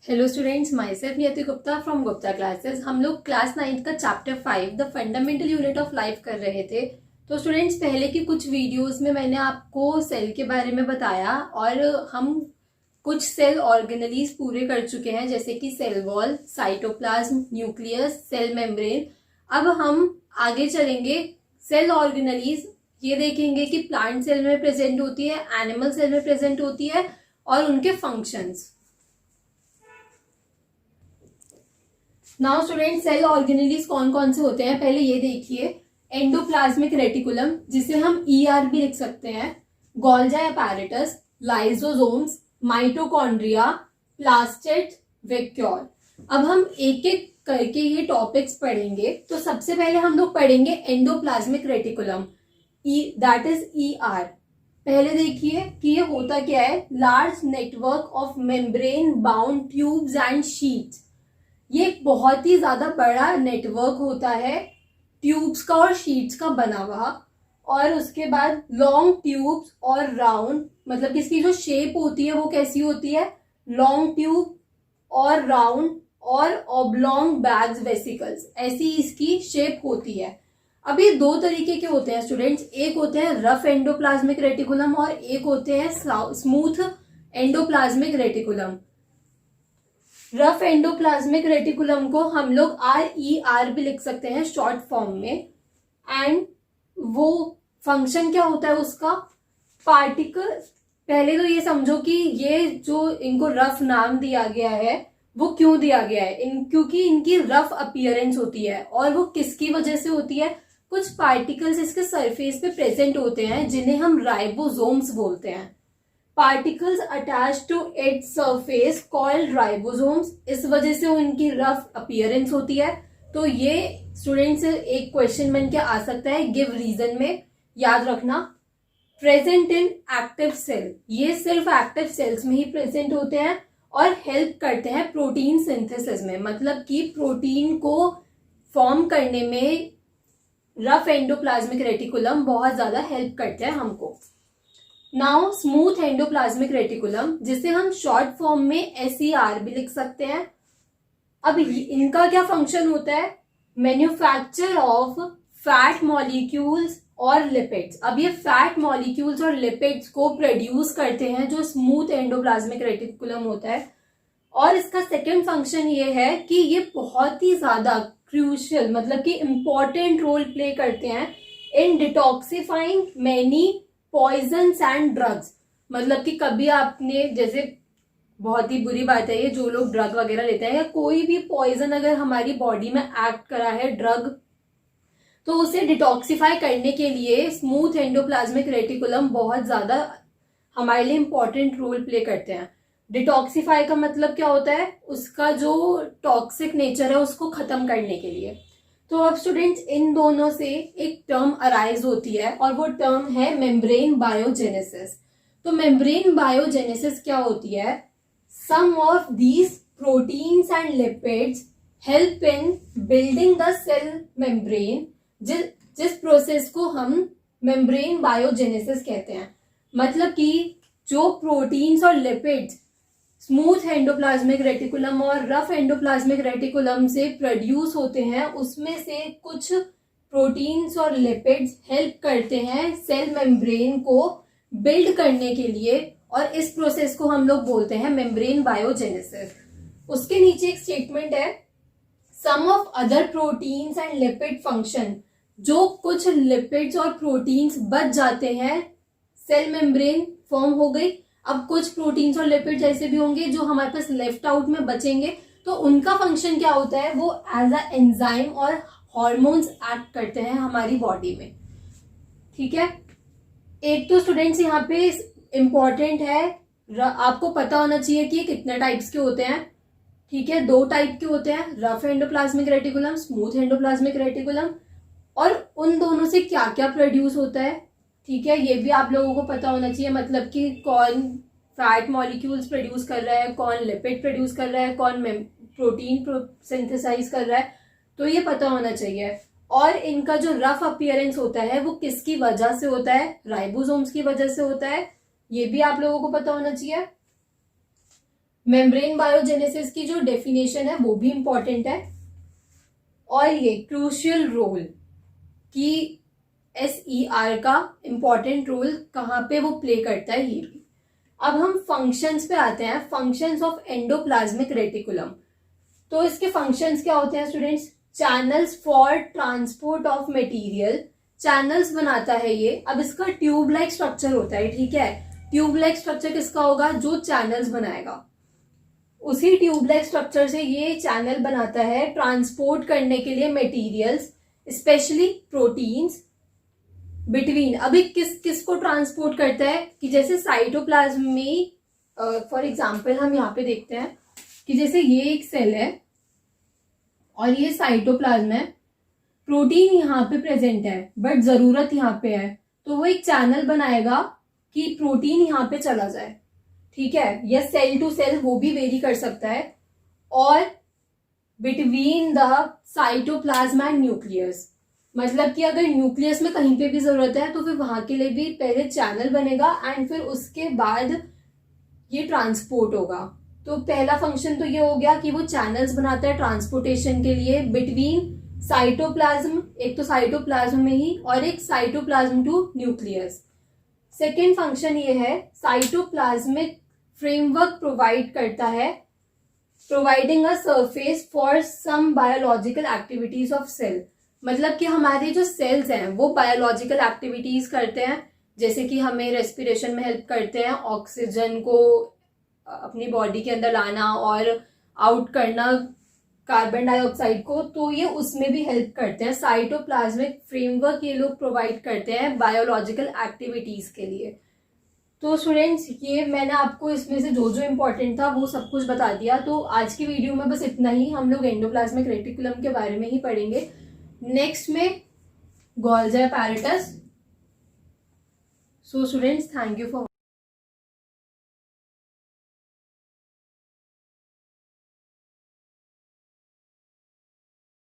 Hello students, my self नियति Gupta from Gupta classes. हम लोग क्लास 9 का chapter 5 the fundamental unit of life कर रहे थे। तो स्टूडेंट्स, पहले की कुछ वीडियोस में मैंने आपको सेल के बारे में बताया और हम कुछ सेल ऑर्गेनेलीज पूरे कर चुके हैं, जैसे कि cell wall, cytoplasm, nucleus, cell membrane. अब हम आगे चलेंगे। सेल ऑर्गेनेलीज ये देखेंगे कि प्लांट सेल में प्रेजेंट होती है, एनिमल सेल में प्रेजेंट होती है और उनके functions. Now student, cell organelles कौन कौन से होते हैं पहले ये देखिए। एंडोप्लाज्मिक रेटिकुलम, जिसे हम ER भी लिख सकते हैं, Golgi apparatus, lysosomes, mitochondria, plastid, vacuole. अब हम एक एक करके ये टॉपिक्स पढ़ेंगे। तो सबसे पहले हम लोग पढ़ेंगे endoplasmic reticulum, that is ER। पहले देखिए कि ये होता क्या है। Large network of membrane bound tubes and sheets. ये एक बहुत ही ज्यादा बड़ा नेटवर्क होता है ट्यूब्स का और शीट्स का बना हुआ। और उसके बाद लॉन्ग ट्यूब्स और राउंड, मतलब कि इसकी जो शेप होती है वो कैसी होती है, लॉन्ग ट्यूब और राउंड और ऑब्लॉन्ग बैग्स वेसिकल्स, ऐसी इसकी शेप होती है। अब ये दो तरीके के होते हैं स्टूडेंट्स, एक होते हैं रफ एंडोप्लाज्मिक रेटिकुलम और एक होते हैं smooth endoplasmic reticulum. Rough endoplasmic reticulum को हम लोग RER भी लिख सकते हैं शॉर्ट फॉर्म में। एंड वो फंक्शन क्या होता है उसका, पार्टिकल। पहले तो ये समझो कि ये जो इनको रफ नाम दिया गया है वो क्यों दिया गया है, क्योंकि इनकी रफ अपीयरेंस होती है। और वो किसकी वजह से होती है, कुछ पार्टिकल्स इसके सरफेस पे प्रेजेंट होते हैं जिन्हें हम राइबोसोम्स बोलते हैं। Particles attach to its surface called ribosomes, इस वजह से उनकी रफ अपीयरेंस होती है। तो ये स्टूडेंट से एक क्वेश्चन बन के आ सकता है गिव रीजन में, याद रखना। प्रेजेंट इन एक्टिव सेल, ये सिर्फ एक्टिव सेल्स में ही प्रेजेंट होते हैं और हेल्प करते हैं प्रोटीन सिंथेसिस में, मतलब कि प्रोटीन को फॉर्म करने में रफ एंडोप्लाज्मिक रेटिकुलम बहुत ज्यादा हेल्प करते हैं हमको। नाउ स्मूथ एंडोप्लाज्मिक रेटिकुलम, जिसे हम शॉर्ट फॉर्म में SER भी लिख सकते हैं। अब इनका क्या फंक्शन होता है, मैन्युफैक्चर ऑफ फैट मॉलिक्यूल्स और लिपिड्स। अब ये फैट मॉलिक्यूल्स और लिपिड्स को प्रोड्यूस करते हैं जो स्मूथ एंडोप्लाज्मिक रेटिकुलम होता है। और इसका सेकेंड फंक्शन ये है कि ये बहुत ही ज्यादा क्रूशियल, मतलब कि इंपॉर्टेंट रोल प्ले करते हैं in detoxifying many poisons and drugs. मतलब कि कभी आपने, जैसे बहुत ही बुरी बात है ये, जो लोग ड्रग वगैरह लेते हैं या कोई भी पॉइजन अगर हमारी बॉडी में एक्ट करा है ड्रग, तो उसे डिटॉक्सिफाई करने के लिए स्मूथ एंडोप्लाज्मिक रेटिकुलम बहुत ज्यादा हमारे लिए इंपॉर्टेंट रोल प्ले करते हैं। डिटॉक्सिफाई का मतलब क्या होता है, उसका जो टॉक्सिक नेचर है उसको खत्म करने के लिए। तो अब स्टूडेंट्स, इन दोनों से एक टर्म अराइज होती है और वो टर्म है मेम्ब्रेन बायोजेनेसिस। तो मेम्ब्रेन बायोजेनेसिस क्या होती है, some of these proteins and lipids help in building the cell membrane, जिस प्रोसेस को हम मेम्ब्रेन बायोजेनेसिस कहते हैं। मतलब कि जो प्रोटीन्स और लिपिड्स स्मूथ एंडोप्लाज्मिक रेटिकुलम और रफ एंडोप्लाज्मिक रेटिकुलम से प्रोड्यूस होते हैं, उसमें से कुछ प्रोटीन्स और लिपिड्स हेल्प करते हैं सेल मेम्ब्रेन को बिल्ड करने के लिए, और इस प्रोसेस को हम लोग बोलते हैं मेम्ब्रेन बायोजेनेसिस। उसके नीचे एक स्टेटमेंट है, some of other proteins and lipid function. जो कुछ लिपिड्स और प्रोटीन्स बच जाते हैं, सेल मेम्ब्रेन फॉर्म हो गई। अब कुछ प्रोटीन्स और लिपिड्स ऐसे भी होंगे जो हमारे पास लेफ्ट आउट में बचेंगे, तो उनका फंक्शन क्या होता है, वो एज अ एंजाइम और हॉर्मोन्स एक्ट करते हैं हमारी बॉडी में। ठीक है, एक तो स्टूडेंट्स यहाँ पे इंपॉर्टेंट है, आपको पता होना चाहिए कि कितने टाइप्स के होते हैं। ठीक है, 2 टाइप के होते हैं, rough endoplasmic reticulum, smooth endoplasmic reticulum. और उन दोनों से क्या क्या प्रोड्यूस होता है, ठीक है, ये भी आप लोगों को पता होना चाहिए। मतलब कि कौन फैट मॉलिक्यूल्स प्रोड्यूस कर रहा है, कौन लिपिड प्रोड्यूस कर रहा है, कौन प्रोटीन सिंथेसाइज कर रहा है, तो ये पता होना चाहिए। और इनका जो रफ अपीयरेंस होता है वो किसकी वजह से होता है, राइबोसोम्स की वजह से होता है, ये भी आप लोगों को पता होना चाहिए। मेम्ब्रेन बायोजेनेसिस की जो डेफिनेशन है वो भी इंपॉर्टेंट है, और ये क्रूशियल रोल कि SER का इंपॉर्टेंट रोल कहाँ पे वो प्ले करता है ये भी। अब हम फंक्शंस पे आते हैं, फंक्शंस ऑफ एंडोप्लाज्मिक रेटिकुलम। तो इसके फंक्शंस क्या होते हैं students? Channels for transport of material, channels बनाता है ये। अब इसका ट्यूब लाइक स्ट्रक्चर होता है, ठीक है। ट्यूब लाइक स्ट्रक्चर किसका होगा? जो चैनल्स बनाएगा, उसी ट्यूब लाइक स्ट्रक्चर से ये चैनल बनाता है ट्रांसपोर्ट करने के लिए मटेरियल्स, स्पेशली प्रोटीन्स बिटवीन। अभी किस को ट्रांसपोर्ट करता है कि जैसे साइटोप्लाज्म में, फॉर एग्जांपल हम यहाँ पे देखते हैं कि जैसे ये एक सेल है और ये साइटोप्लाज्म है, प्रोटीन यहाँ पे प्रेजेंट है बट जरूरत यहाँ पे है, तो वो एक चैनल बनाएगा कि प्रोटीन यहाँ पे चला जाए, ठीक है। या सेल टू सेल वो भी वेरी कर सकता है। और between the cytoplasm and nucleus, मतलब कि अगर न्यूक्लियस में कहीं पे भी जरूरत है तो फिर वहां के लिए भी पहले चैनल बनेगा एंड फिर उसके बाद ये ट्रांसपोर्ट होगा। तो पहला फंक्शन तो ये हो गया कि वो चैनल्स बनाता है ट्रांसपोर्टेशन के लिए बिटवीन साइटोप्लाज्म, एक तो साइटोप्लाज्म में ही, और एक cytoplasm to nucleus. Second function ये है, साइटोप्लाज्मिक फ्रेमवर्क प्रोवाइड करता है, providing a surface for some biological activities of cell. मतलब कि हमारे जो सेल्स हैं वो बायोलॉजिकल एक्टिविटीज करते हैं, जैसे कि हमें रेस्पिरेशन में हेल्प करते हैं, ऑक्सीजन को अपनी बॉडी के अंदर लाना और आउट करना कार्बन डाइऑक्साइड को, तो ये उसमें भी हेल्प करते हैं। साइटोप्लाज्मिक फ्रेमवर्क ये लोग प्रोवाइड करते हैं बायोलॉजिकल एक्टिविटीज के लिए। तो स्टूडेंट्स, ये मैंने आपको इसमें से जो जो इम्पोर्टेंट था वो सब कुछ बता दिया। तो आज की वीडियो में बस इतना ही, हम लोग एंडोप्लाज्मिक रेटिकुलम के बारे में ही पढ़ेंगे। नेक्स्ट में Golgi apparatus. So students, thank you for